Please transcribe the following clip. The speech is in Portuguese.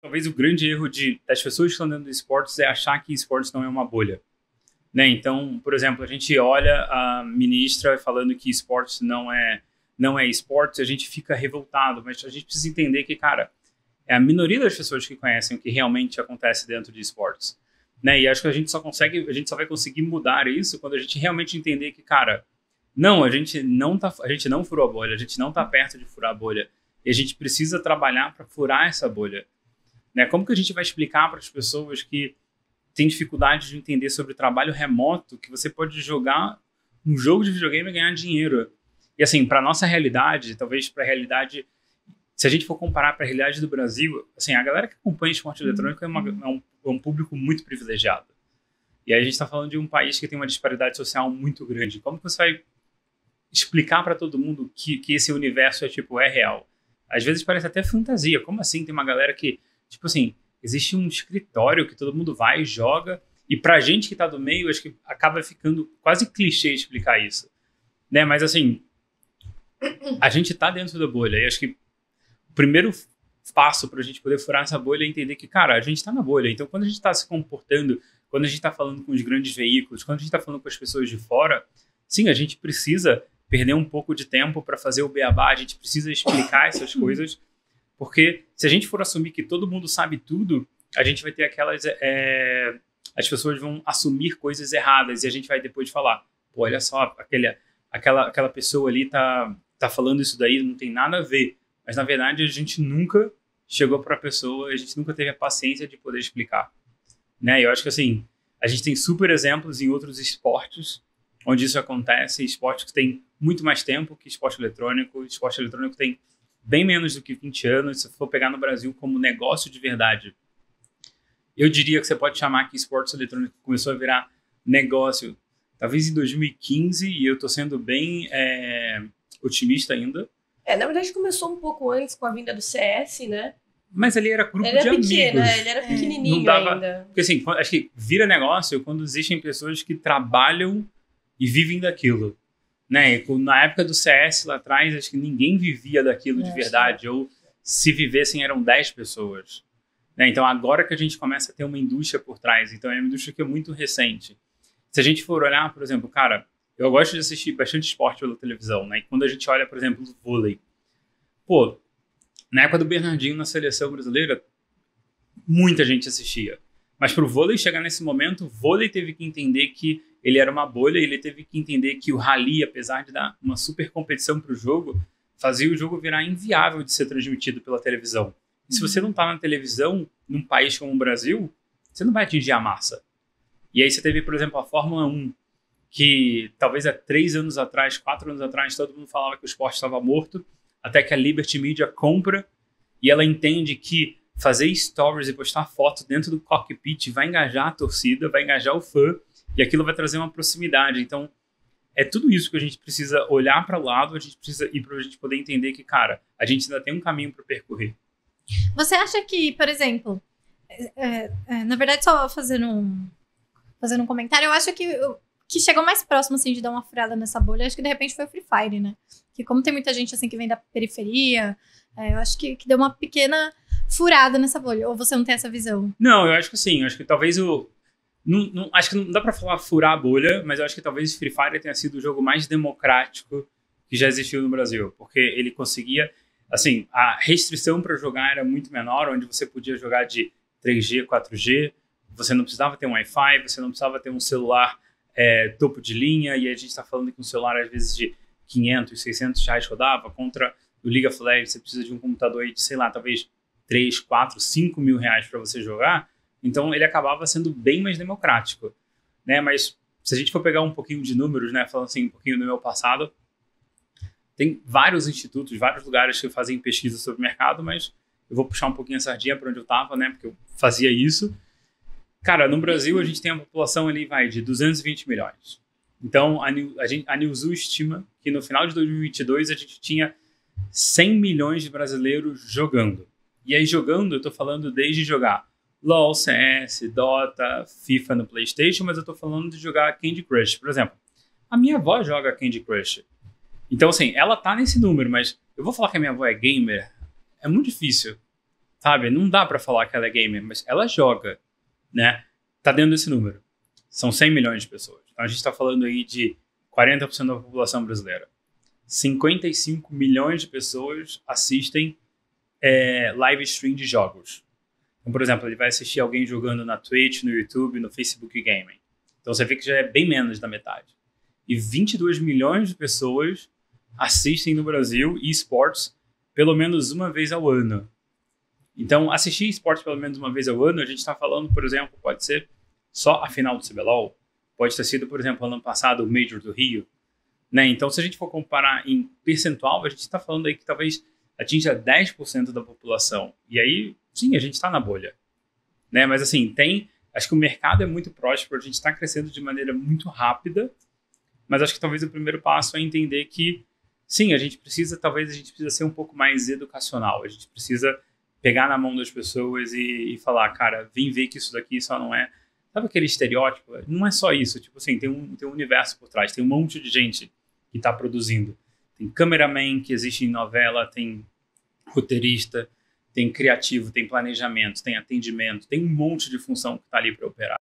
Talvez o grande erro das pessoas que estão dentro do esportes é achar que esportes não é uma bolha. Né? Então, por exemplo, a gente olha a ministra falando que esportes não é esportes, a gente fica revoltado, mas a gente precisa entender que, cara, é a minoria das pessoas que conhecem o que realmente acontece dentro de esportes. Né? E acho que a gente só vai conseguir mudar isso quando a gente realmente entender que, cara, não, a gente não furou a bolha, a gente não está perto de furar a bolha. E a gente precisa trabalhar para furar essa bolha. Né? Como que a gente vai explicar para as pessoas que têm dificuldade de entender sobre trabalho remoto, que você pode jogar um jogo de videogame e ganhar dinheiro? E assim, para nossa realidade, talvez para a realidade, se a gente for comparar para a realidade do Brasil, assim, a galera que acompanha esporte eletrônico é um público muito privilegiado. E aí a gente está falando de um país que tem uma disparidade social muito grande. Como que você vai explicar para todo mundo que esse universo é real? Às vezes parece até fantasia. Como assim? Tem uma galera que, tipo assim, existe um escritório que todo mundo vai e joga, e pra gente que tá do meio, acho que acaba ficando quase clichê explicar isso. Né? Mas assim, a gente tá dentro da bolha, e acho que o primeiro passo pra gente poder furar essa bolha é entender que, cara, a gente tá na bolha. Então, quando a gente tá se comportando, quando a gente tá falando com os grandes veículos, quando a gente tá falando com as pessoas de fora, sim, a gente precisa perder um pouco de tempo para fazer o beabá, a gente precisa explicar essas coisas, porque se a gente for assumir que todo mundo sabe tudo, a gente vai ter as pessoas vão assumir coisas erradas e a gente vai depois falar, pô, olha só, aquela pessoa ali tá falando isso daí, não tem nada a ver. Mas na verdade a gente nunca chegou para a pessoa, a gente nunca teve a paciência de poder explicar. Né? Eu acho que assim, a gente tem super exemplos em outros esportes onde isso acontece, esportes que têm muito mais tempo que esporte eletrônico. Esporte eletrônico tem bem menos do que 20 anos. Se for pegar no Brasil como negócio de verdade, eu diria que você pode chamar que esporte eletrônico começou a virar negócio talvez em 2015, e eu estou sendo bem otimista ainda. Na verdade começou um pouco antes com a vinda do CS, né? Mas ali era grupo Ele de era pequeno, amigos. ele era pequenininho Não dava, ainda. porque assim, acho que vira negócio quando existem pessoas que trabalham e vivem daquilo. Né? Na época do CS lá atrás, acho que ninguém vivia daquilo de verdade, ou se vivessem eram 10 pessoas. Né? Então agora que a gente começa a ter uma indústria por trás, então é uma indústria que é muito recente. Se a gente for olhar, por exemplo, cara, eu gosto de assistir bastante esporte pela televisão, né? E quando a gente olha, por exemplo, o vôlei, pô, na época do Bernardinho na seleção brasileira, muita gente assistia. Mas para o vôlei chegar nesse momento, o vôlei teve que entender que ele era uma bolha, ele teve que entender que o rally, apesar de dar uma super competição para o jogo, fazia o jogo virar inviável de ser transmitido pela televisão. E se você não está na televisão, num país como o Brasil, você não vai atingir a massa. E aí você teve, por exemplo, a Fórmula 1, que talvez há 3 anos atrás, 4 anos atrás, todo mundo falava que o esporte estava morto, até que a Liberty Media compra e ela entende que fazer stories e postar fotos dentro do cockpit vai engajar a torcida, vai engajar o fã, e aquilo vai trazer uma proximidade. Então, é tudo isso que a gente precisa olhar para o lado, a gente precisa ir para a gente poder entender que, cara, a gente ainda tem um caminho para percorrer. Você acha que, por exemplo, na verdade, só fazendo um comentário, eu acho que chegou mais próximo, assim, de dar uma furada nessa bolha, acho que de repente foi o Free Fire, né? Que como tem muita gente, assim, que vem da periferia, eu acho que deu uma pequena furada nessa bolha. Ou você não tem essa visão? Não, eu acho que sim. Eu acho que talvez acho que não dá pra falar furar a bolha, mas eu acho que talvez o Free Fire tenha sido o jogo mais democrático que já existiu no Brasil. Porque ele conseguia... Assim, a restrição para jogar era muito menor, onde você podia jogar de 3G, 4G, você não precisava ter um Wi-Fi, você não precisava ter um celular topo de linha, e a gente está falando que um celular, às vezes, de 500, 600 reais rodava, contra o League of Legends, você precisa de um computador aí de, sei lá, talvez 3, 4, 5 mil reais para você jogar, então ele acabava sendo bem mais democrático, né? Mas se a gente for pegar um pouquinho de números, né, falando assim, um pouquinho do meu passado, tem vários institutos, vários lugares que fazem pesquisa sobre o mercado, mas eu vou puxar um pouquinho a sardinha para onde eu estava, né, porque eu fazia isso. Cara, no Brasil a gente tem uma população ali, de 220 milhões. Então, a Newzoo estima que no final de 2022 a gente tinha 100 milhões de brasileiros jogando. E aí jogando, eu tô falando desde jogar LoL, CS, Dota, FIFA no PlayStation, mas eu tô falando de jogar Candy Crush. Por exemplo, a minha avó joga Candy Crush. Então, assim, ela tá nesse número, mas eu vou falar que a minha avó é gamer? É muito difícil. sabe? Não dá pra falar que ela é gamer, mas ela joga, né? Tá dentro desse número. São 100 milhões de pessoas. Então a gente tá falando aí de 40% da população brasileira. 55 milhões de pessoas assistem live stream de jogos. Então, por exemplo, ele vai assistir alguém jogando na Twitch, no YouTube, no Facebook Gaming. Então você vê que já é bem menos da metade. E 22 milhões de pessoas assistem no Brasil esportes pelo menos uma vez ao ano. Então, assistir esportes pelo menos uma vez ao ano, a gente está falando, por exemplo, pode ser só a final do CBLOL, pode ter sido, por exemplo, ano passado, o Major do Rio, né? Então, se a gente for comparar em percentual, a gente está falando aí que talvez atinja 10% da população. E aí, sim, a gente está na bolha, né? Mas assim, acho que o mercado é muito próspero, a gente está crescendo de maneira muito rápida, mas acho que talvez o primeiro passo é entender que, sim, a gente precisa ser um pouco mais educacional, a gente precisa pegar na mão das pessoas e falar, cara, vem ver que isso daqui só não é... Sabe aquele estereótipo? Não é só isso. Tipo assim, tem um universo por trás, tem um monte de gente que está produzindo. Tem cameraman que existe em novela, tem roteirista, tem criativo, tem planejamento, tem atendimento, tem um monte de função que está ali para operar.